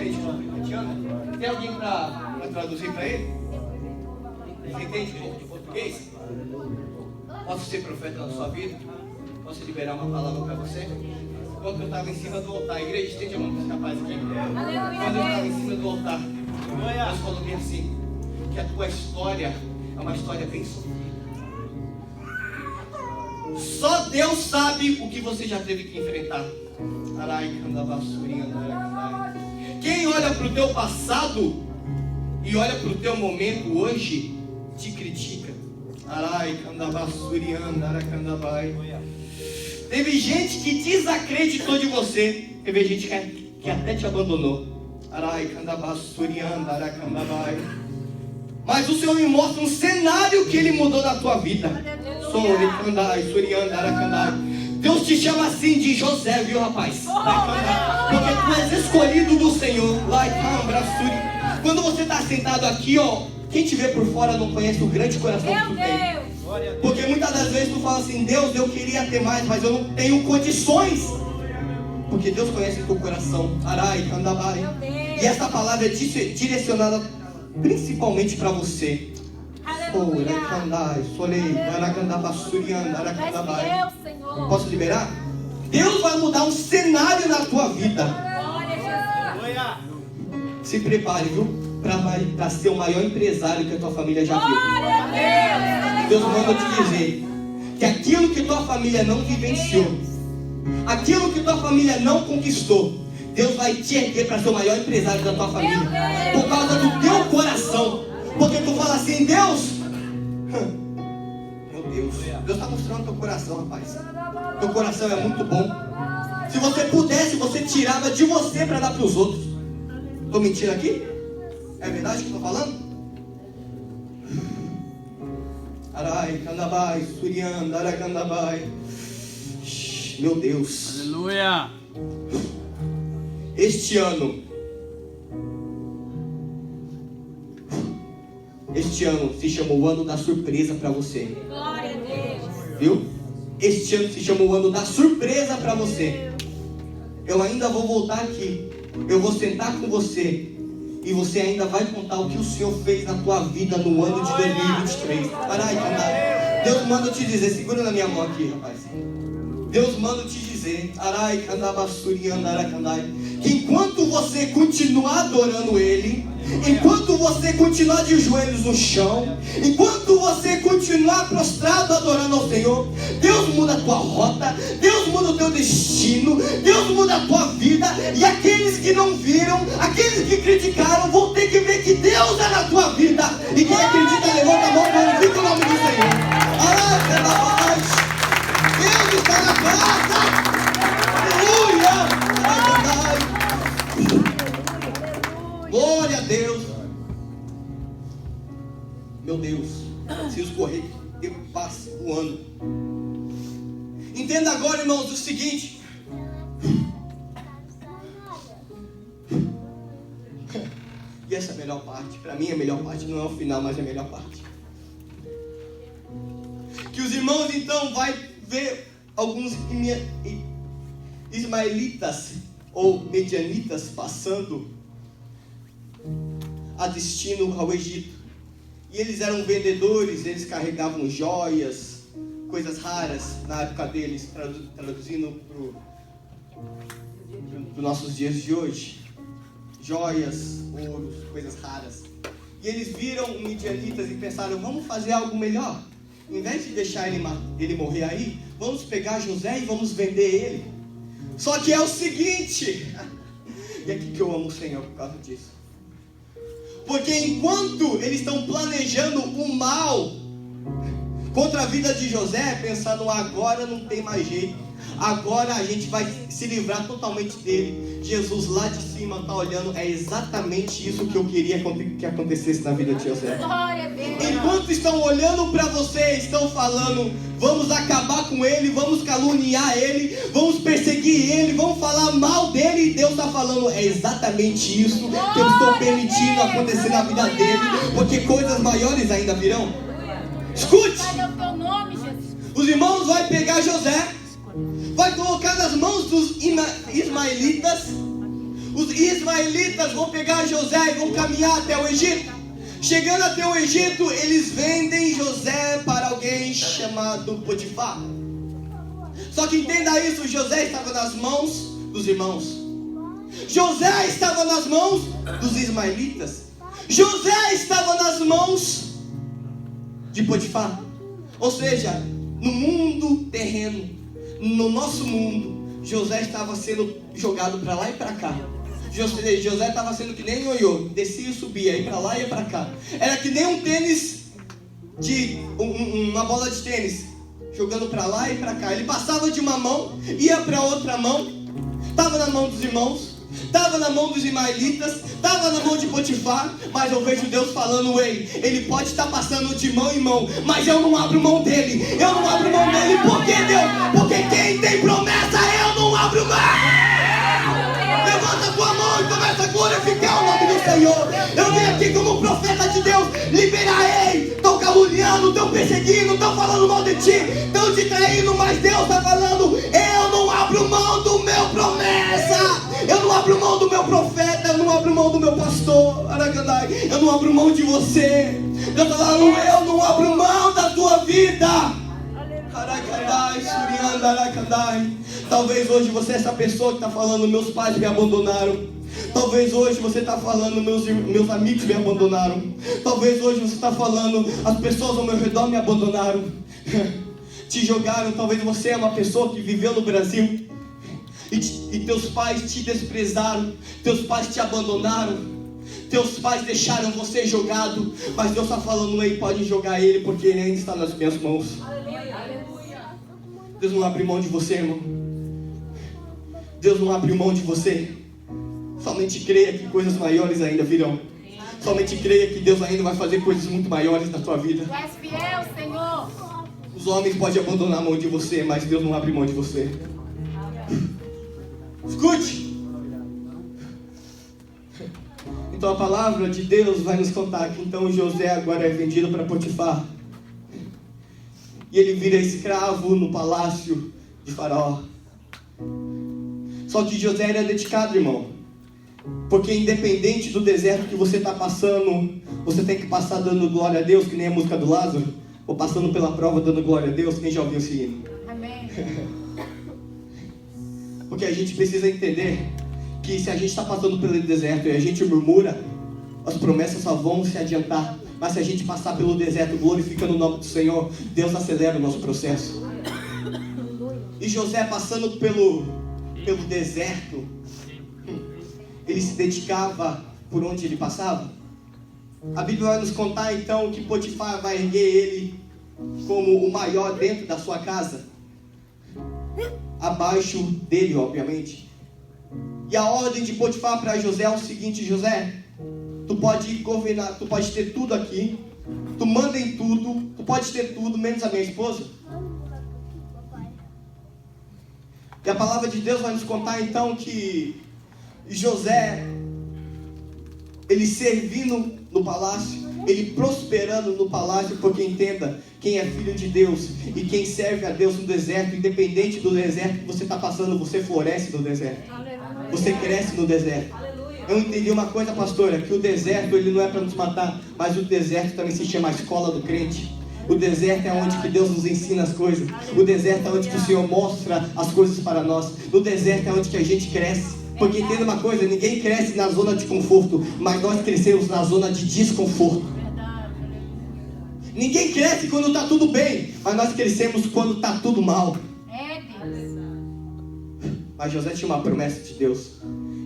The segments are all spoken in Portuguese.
entende corintiano? Tem alguém para traduzir para ele? Você entende um pouco de português? Posso ser profeta na sua vida? Posso liberar uma palavra para você? Quando eu estava em cima do altar, a igreja, estende a mão para os rapazes aqui. Quando eu estava em cima do altar, Deus falou bem assim, que a tua história é uma história bem sofrida. Só Deus sabe o que você já teve que enfrentar. Quem olha para o teu passado e olha para o teu momento hoje, te critica. Teve gente que desacreditou de você. Teve gente que até te abandonou. Mas o Senhor me mostra um cenário que Ele mudou na tua vida. Deus te chama assim de José, viu, rapaz? Porque tu és escolhido do Senhor. Quando você está sentado aqui, ó, quem te vê por fora não conhece o grande coração que tu tem. Porque muitas das vezes tu fala assim: Deus, eu queria ter mais, mas eu não tenho condições. Porque Deus conhece o teu coração. E essa palavra é direcionada principalmente para você. Posso liberar? Deus vai mudar um cenário na tua vida. Se prepare, viu? Para ser o maior empresário que a tua família já viu. Deus manda te dizer que aquilo que tua família não vivenciou, aquilo que tua família não conquistou, Deus vai te erguer para ser o maior empresário da tua família. Por causa do teu coração. Porque tu fala assim: Deus, meu Deus, Deus está mostrando teu coração, rapaz. Teu coração é muito bom. Se você pudesse, você tirava de você para dar para os outros. Estou mentindo aqui? É verdade que estou falando? Meu Deus. Aleluia. Este ano se chama o ano da surpresa para você. Glória a Deus. Viu? Este ano se chama o ano da surpresa para você. Eu ainda vou voltar aqui. Eu vou sentar com você. E você ainda vai contar o que o Senhor fez na tua vida no ano de 2023. Deus manda te dizer, segura na minha mão aqui, rapaz. Deus manda te dizer, que enquanto você continuar adorando Ele, enquanto você continuar de joelhos no chão, enquanto você continuar prostrado adorando ao Senhor, Deus muda a tua rota, Deus muda o teu destino, Deus muda a tua vida. E aqueles que não viram, aqueles que criticaram, vão ter que ver que Deus é na tua vida. E quem acredita, levanta a mão e glorifica o nome do Senhor. Deus está na casa. Aleluia. Glória a Deus. Meu Deus, preciso correr, que tempo passa voando. Entenda agora, irmãos, o seguinte. E essa é a melhor parte. Para mim a melhor parte não é o final, mas é a melhor parte. Que os irmãos então vai ver alguns ismaelitas ou medianitas passando a destino ao Egito. E eles eram vendedores, eles carregavam joias, coisas raras na época deles, traduzindo para os nossos dias de hoje. Joias, ouros, coisas raras. E eles viram midianitas e pensaram: vamos fazer algo melhor. Em vez de deixar ele morrer aí, vamos pegar José e vamos vender ele. Só que é o seguinte, e aqui que eu amo o Senhor por causa disso. Porque enquanto eles estão planejando o mal contra a vida de José, pensando: agora não tem mais jeito, agora a gente vai se livrar totalmente dele, Jesus lá de cima está olhando: é exatamente isso que eu queria que acontecesse na vida de José. Enquanto estão olhando para você, estão falando: vamos acabar com ele, vamos caluniar ele, vamos perseguir ele, vamos falar mal dele. E Deus está falando: é exatamente isso que eu estou permitindo acontecer na vida dele, porque coisas maiores ainda virão. Escute! Os irmãos vão pegar José, vai colocar nas mãos dos ismaelitas. Os ismaelitas vão pegar José e vão caminhar até o Egito. Chegando até o Egito, eles vendem José para alguém chamado Potifar. Só que entenda isso, José estava nas mãos dos irmãos. José estava nas mãos dos ismaelitas. José estava nas mãos de Potifar. Ou seja, no mundo terreno, no nosso mundo, José estava sendo jogado para lá e para cá. José estava sendo que nem ioiô, descia e subia, ia para lá e ia para cá. Era que nem um tênis, uma bola de tênis, jogando para lá e para cá. Ele passava de uma mão, ia para outra mão, estava na mão dos irmãos, estava na mão dos ismaelitas, estava na mão de Potifar, mas eu vejo Deus falando, ei, ele pode estar passando de mão em mão, mas eu não abro mão dele, eu não abro mão dele, por que Deus? Porque quem tem promessa, eu não abro mão! Levanta a tua mão e começa a glorificar o nome do Senhor. Eu vim aqui como profeta de Deus, liberar, ei, estão caluniando, estão perseguindo, estão falando mal de ti, estão te traindo, mas Deus está falando, eu não abro mão do meu promessa. Eu não abro mão do meu profeta, eu não abro mão do meu pastor, Aracandai, eu não abro mão de você. Deus está falando, eu não abro mão da tua vida. Aracandai, Surianda, Aracandai. Talvez hoje você é essa pessoa que está falando, meus pais me abandonaram. Talvez hoje você está falando, meus amigos me abandonaram. Talvez hoje você está falando, as pessoas ao meu redor me abandonaram. Te jogaram, talvez você é uma pessoa que viveu no Brasil. E teus pais te desprezaram, teus pais te abandonaram, teus pais deixaram você jogado, mas Deus está falando, ei, pode jogar ele, porque ele ainda está nas minhas mãos. Deus não abre mão de você, irmão. Deus não abre mão de você. Somente creia que coisas maiores ainda virão. Somente creia que Deus ainda vai fazer coisas muito maiores na tua vida. Tu és fiel, Senhor. Os homens podem abandonar a mão de você, mas Deus não abre mão de você. Escute. Então a palavra de Deus vai nos contar que então José agora é vendido para Potifar. E ele vira escravo no palácio de Faraó. Só que José era dedicado, irmão. Porque independente do deserto que você está passando, você tem que passar dando glória a Deus, que nem a música do Lázaro. Ou passando pela prova dando glória a Deus, quem já ouviu esse hino? Amém. Porque a gente precisa entender que se a gente está passando pelo deserto e a gente murmura, as promessas só vão se adiantar. Mas se a gente passar pelo deserto glorificando o nome do Senhor, Deus acelera o nosso processo. E José passando pelo deserto, ele se dedicava por onde ele passava. A Bíblia vai nos contar então que Potifar vai erguer ele como o maior dentro da sua casa, abaixo dele, obviamente. E a ordem de Potifar para José é o seguinte: José, tu pode governar, tu pode ter tudo aqui, tu manda em tudo, tu pode ter tudo, menos a minha esposa. E a palavra de Deus vai nos contar então que José, ele servindo no palácio, ele prosperando no palácio, porque entenda, quem é filho de Deus e quem serve a Deus no deserto, independente do deserto que você está passando, você floresce no deserto. Você cresce no deserto. Eu entendi uma coisa, pastora, que o deserto ele não é para nos matar, mas o deserto também se chama a escola do crente. O deserto é onde que Deus nos ensina as coisas. O deserto é onde que o Senhor mostra as coisas para nós. No deserto é onde que a gente cresce. Porque entenda uma coisa, ninguém cresce na zona de conforto, mas nós crescemos na zona de desconforto. Ninguém cresce quando está tudo bem, mas nós crescemos quando está tudo mal. Mas José tinha uma promessa de Deus.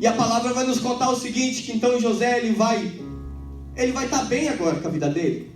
E a palavra vai nos contar o seguinte, que então José ele vai estar bem agora com a vida dele.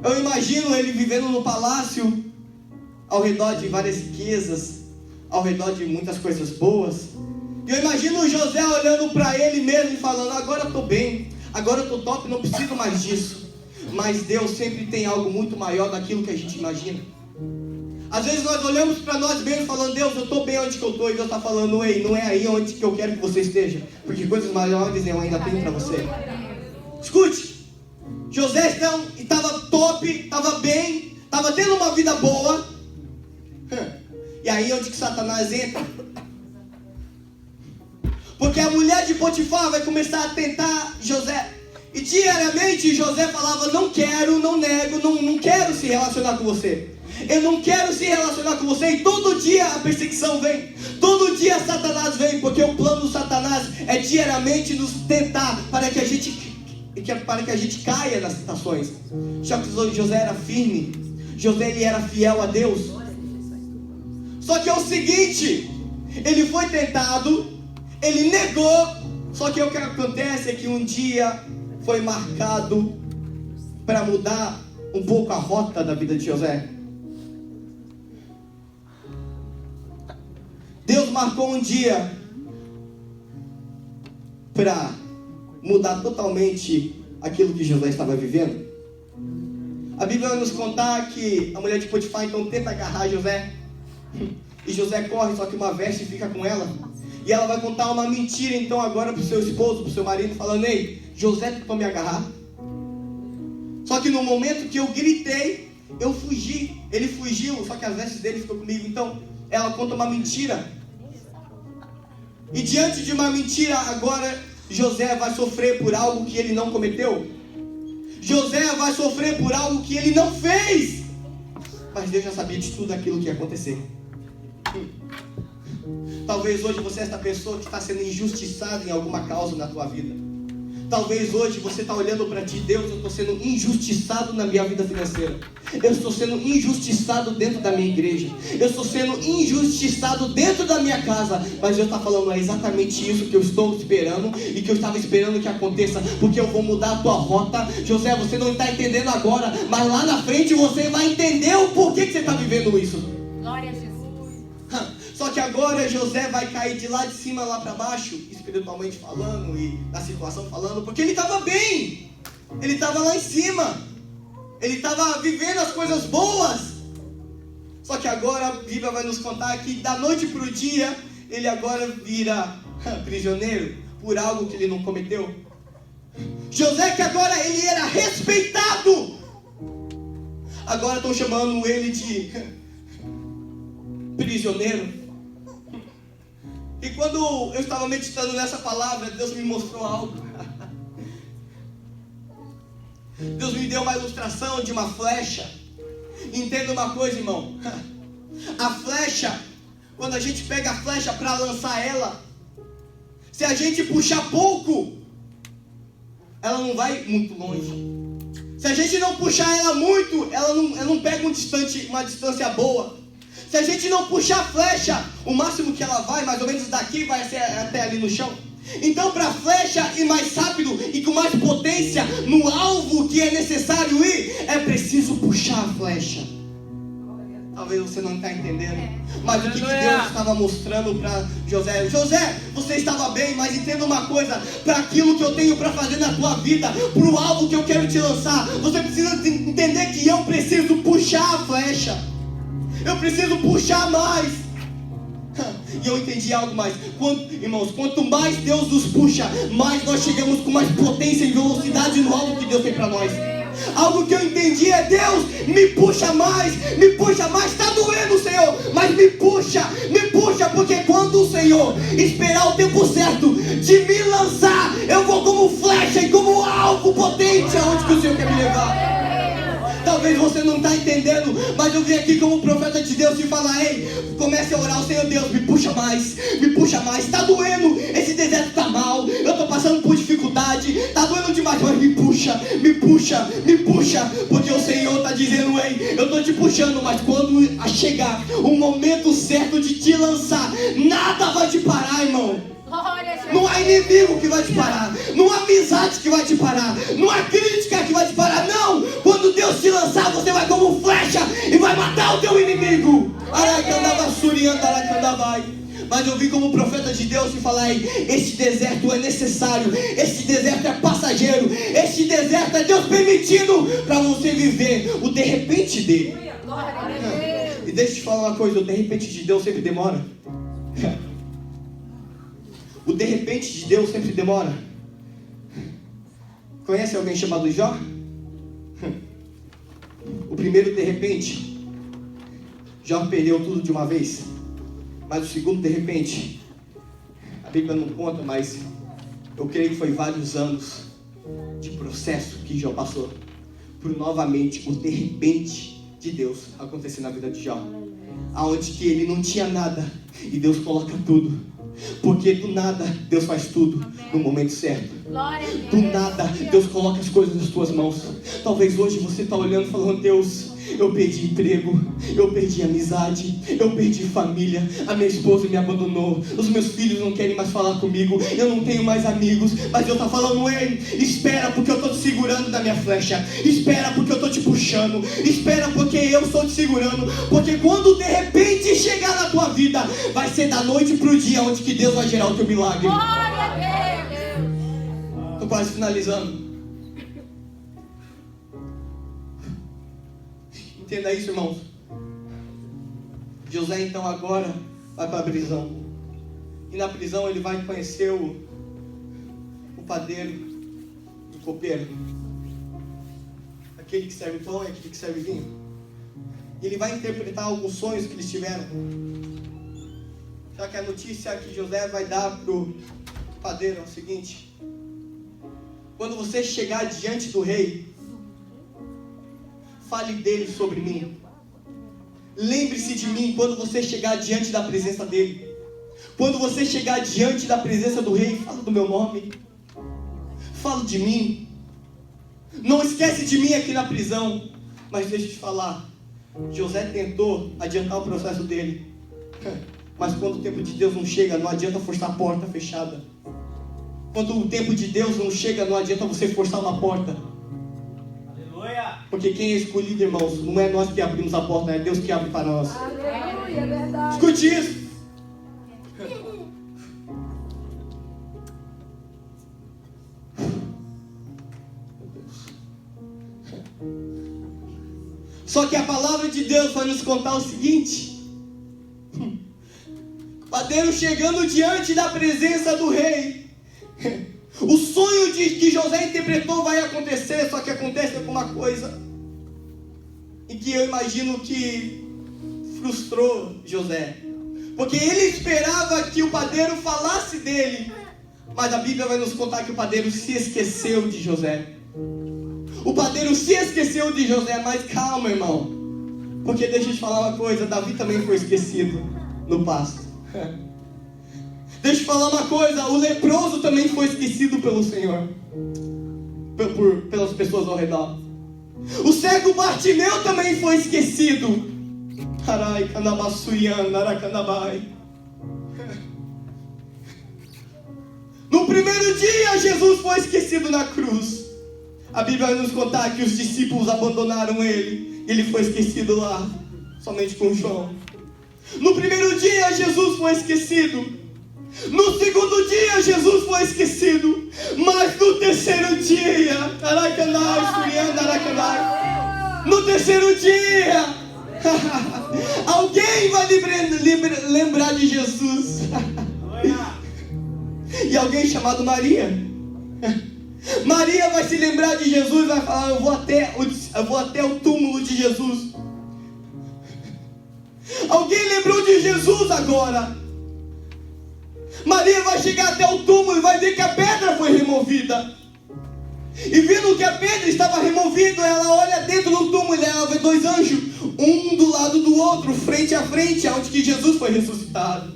Eu imagino ele vivendo no palácio, ao redor de várias riquezas, ao redor de muitas coisas boas. E eu imagino o José olhando para ele mesmo e falando, agora eu estou bem, agora eu estou top, não preciso mais disso. Mas Deus sempre tem algo muito maior daquilo que a gente imagina. Às vezes nós olhamos para nós mesmos falando, Deus, eu estou bem onde que eu estou. E Deus está falando, ei, não é aí onde que eu quero que você esteja, porque coisas maiores eu ainda tenho para você. Escute, José então estava top, estava bem, estava tendo uma vida boa. E aí onde que Satanás entra? Porque a mulher de Potifar vai começar a tentar José. E diariamente José falava: não quero, não nego, não quero se relacionar com você. Eu não quero se relacionar com você. E todo dia a perseguição vem. Todo dia Satanás vem. Porque o plano do Satanás é diariamente nos tentar para que a gente caia nas tentações. Só que José era firme. José, ele era fiel a Deus. Só que é o seguinte: ele foi tentado, ele negou. Só que o que acontece é que um dia foi marcado para mudar um pouco a rota da vida de José. Deus marcou um dia para mudar totalmente aquilo que José estava vivendo. A Bíblia vai nos contar que a mulher de Potifar então tenta agarrar José. E José corre, só que uma veste fica com ela. E ela vai contar uma mentira então agora para o seu esposo, para o seu marido, falando: ei, José tentou me agarrar. Só que no momento que eu gritei, eu fugi. Ele fugiu, só que as vestes dele ficou comigo. Então ela conta uma mentira. E diante de uma mentira, agora José vai sofrer por algo que ele não cometeu. José vai sofrer por algo que ele não fez. Mas Deus já sabia de tudo aquilo que ia acontecer. Talvez hoje você é esta pessoa que está sendo injustiçada em alguma causa na tua vida. Talvez hoje você está olhando para ti: Deus, eu estou sendo injustiçado na minha vida financeira. Eu estou sendo injustiçado dentro da minha igreja. Eu estou sendo injustiçado dentro da minha casa. Mas Deus está falando: é exatamente isso que eu estou esperando e que eu estava esperando que aconteça, porque eu vou mudar a tua rota. José, você não está entendendo agora, mas lá na frente você vai entender o porquê que você está vivendo isso. Glória a Jesus. Só que agora José vai cair de lá de cima lá para baixo, espiritualmente falando e na situação falando, porque ele estava bem, ele estava lá em cima, ele estava vivendo as coisas boas. Só que agora a Bíblia vai nos contar que da noite para o dia, ele agora vira prisioneiro por algo que ele não cometeu. José, que agora ele era respeitado, agora estão chamando ele de prisioneiro. E quando eu estava meditando nessa palavra, Deus me mostrou algo. Deus me deu uma ilustração de uma flecha. Entenda uma coisa, irmão. A flecha, quando a gente pega a flecha para lançar ela, se a gente puxar pouco, ela não vai muito longe. Se a gente não puxar ela muito, ela não pega uma distância boa. Se a gente não puxar a flecha, o máximo que ela vai, mais ou menos daqui, vai ser até ali no chão. Então, para a flecha ir mais rápido e com mais potência no alvo que é necessário ir, é preciso puxar a flecha. Talvez você não está entendendo. Mas o que Deus estava mostrando para José: José, você estava bem, mas entenda uma coisa: para aquilo que eu tenho para fazer na tua vida, para o alvo que eu quero te lançar, você precisa entender que eu preciso puxar a flecha. Eu preciso puxar mais. E eu entendi algo mais. Irmãos, quanto mais Deus nos puxa, mais nós chegamos com mais potência e velocidade no alvo que Deus tem para nós. Algo que eu entendi é: Deus, me puxa mais, está doendo, Senhor, mas me puxa, porque quando o Senhor esperar o tempo certo de me lançar, eu vou como flecha e como alvo potente aonde que o Senhor quer me levar. Talvez você não está entendendo, mas eu vim aqui como profeta de Deus e falar: ei, comece a orar ao Senhor. Deus, me puxa mais, está doendo, esse deserto está mal, eu estou passando por dificuldade, está doendo demais, mas me puxa, porque o Senhor está dizendo: ei, eu estou te puxando, mas quando chegar o momento certo de te lançar, nada vai te parar, irmão. Não há inimigo que vai te parar, não há amizade que vai te parar, não há crítica que vai te parar, não. Quando Deus te lançar, você vai como flecha e vai matar o teu inimigo. Mas eu vim como profeta de Deus e falar: este deserto é necessário, este deserto é passageiro, este deserto é Deus permitindo para você viver o de repente dele. E deixa eu te falar uma coisa: o de repente de Deus sempre demora. O de repente de Deus sempre demora. Conhece alguém chamado Jó? O primeiro de repente, Jó perdeu tudo de uma vez. Mas o segundo de repente, A Bíblia não conta, mas eu creio que foi vários anos de processo que Jó passou por novamente o de repente de Deus acontecer na vida de Jó, aonde que ele não tinha nada e Deus coloca tudo, porque do nada Deus faz tudo no momento certo. Do nada Deus coloca as coisas nas tuas mãos. Talvez hoje você está olhando e falando: Deus, eu perdi emprego, eu perdi amizade, eu perdi família, a minha esposa me abandonou, os meus filhos não querem mais falar comigo, eu não tenho mais amigos. Mas Deus está falando: ei, espera, porque eu estou te segurando da minha flecha, espera porque eu estou te puxando, espera porque eu estou te segurando, porque quando de repente chegar na tua vida, vai ser da noite para o dia onde que Deus vai gerar o teu milagre. Glória a Deus. Estou quase finalizando. Entenda isso, irmãos. José então agora vai para a prisão. E na prisão ele vai conhecer o padeiro e o copeiro. Aquele que serve pão e aquele que serve vinho. E ele vai interpretar alguns sonhos que eles tiveram. Já que a notícia que José vai dar para o padeiro é o seguinte: quando você chegar diante do rei, fale dele sobre mim. Lembre-se de mim quando você chegar diante da presença dele. Quando você chegar diante da presença do rei, fala do meu nome. Fala de mim. Não esquece de mim aqui na prisão. Mas deixa eu te falar, José tentou adiantar o processo dele. Mas quando o tempo de Deus não chega, não adianta forçar a porta fechada. Quando o tempo de Deus não chega, não adianta você forçar uma porta. Porque quem é escolhido, irmãos, não é nós que abrimos a porta, é Deus que abre para nós. Aleluia, é verdade. Escute isso. Só que a palavra de Deus vai nos contar o seguinte: o padeiro chegando diante da presença do rei, o sonho que José interpretou vai acontecer. Só que acontece alguma coisa e que eu imagino que frustrou José, porque ele esperava que o padeiro falasse dele, mas a Bíblia vai nos contar que o padeiro se esqueceu de José. O padeiro se esqueceu de José. Mas calma, irmão, porque deixa eu te falar uma coisa: Davi também foi esquecido no pasto. Deixa eu te falar uma coisa: o leproso também foi esquecido pelo Senhor, pelas pessoas ao redor. O cego Bartimeu também foi esquecido. No primeiro dia Jesus foi esquecido na cruz. A Bíblia vai nos contar que os discípulos abandonaram ele. Ele foi esquecido lá, somente com João. No primeiro dia Jesus foi esquecido. No segundo dia Jesus foi esquecido. Mas no terceiro dia, no terceiro dia, alguém vai lembrar de Jesus. E alguém chamado Maria. Maria vai se lembrar de Jesus e vai falar: eu vou até o túmulo de Jesus. Alguém lembrou de Jesus agora. Maria vai chegar até o túmulo e vai ver que a pedra foi removida. E vendo que a pedra estava removida, ela olha dentro do túmulo e ela vê dois anjos, um do lado do outro, frente a frente, onde que Jesus foi ressuscitado.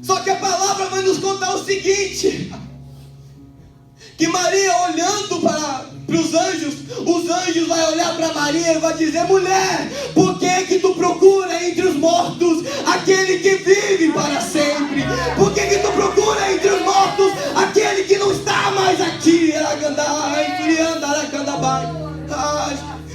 Só que a palavra vai nos contar o seguinte: que Maria, olhando para os anjos vai olhar para Maria e vai dizer: mulher, por que tu procura entre os mortos aquele que vive para sempre? Por que tu procura entre os mortos aquele que não está mais aqui?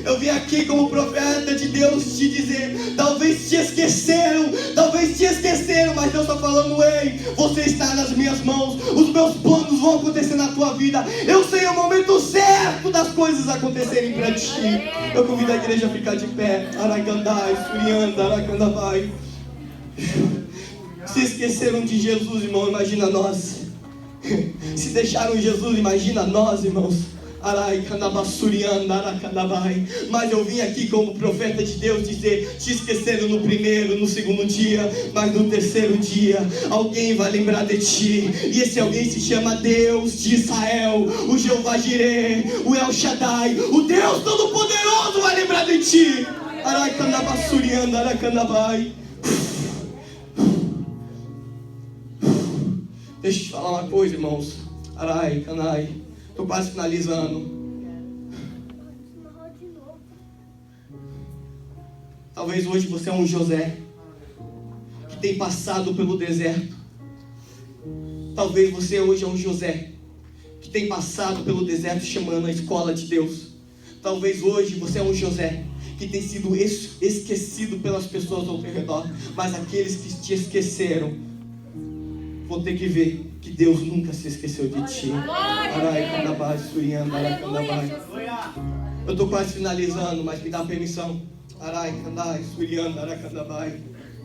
Eu vim aqui como profeta de Deus te dizer: talvez te esqueceram, mas Deus está falando: ei, você está nas minhas mãos, os meus planos vão acontecer na tua vida. Eu sei o momento certo das coisas acontecerem para ti. Eu convido a igreja a ficar de pé. Se esqueceram de Jesus, irmão, imagina nós. Se deixaram Jesus, imagina nós, irmãos. Mas eu vim aqui como profeta de Deus dizer: te esqueceram no primeiro, no segundo dia, mas no terceiro dia alguém vai lembrar de ti. E esse alguém se chama Deus de Israel, o Jeová Jireh, o El Shaddai, o Deus Todo-Poderoso vai lembrar de ti. Deixa eu te falar uma coisa, irmãos. Estou quase finalizando. Talvez hoje você é um José que tem passado pelo deserto. Talvez você hoje é um José que tem passado pelo deserto chamando a escola de Deus. Talvez hoje você é um José que tem sido esquecido pelas pessoas ao teu redor. Mas aqueles que te esqueceram vão ter que ver que Deus nunca se esqueceu de ti. Eu estou quase finalizando, mas me dá permissão.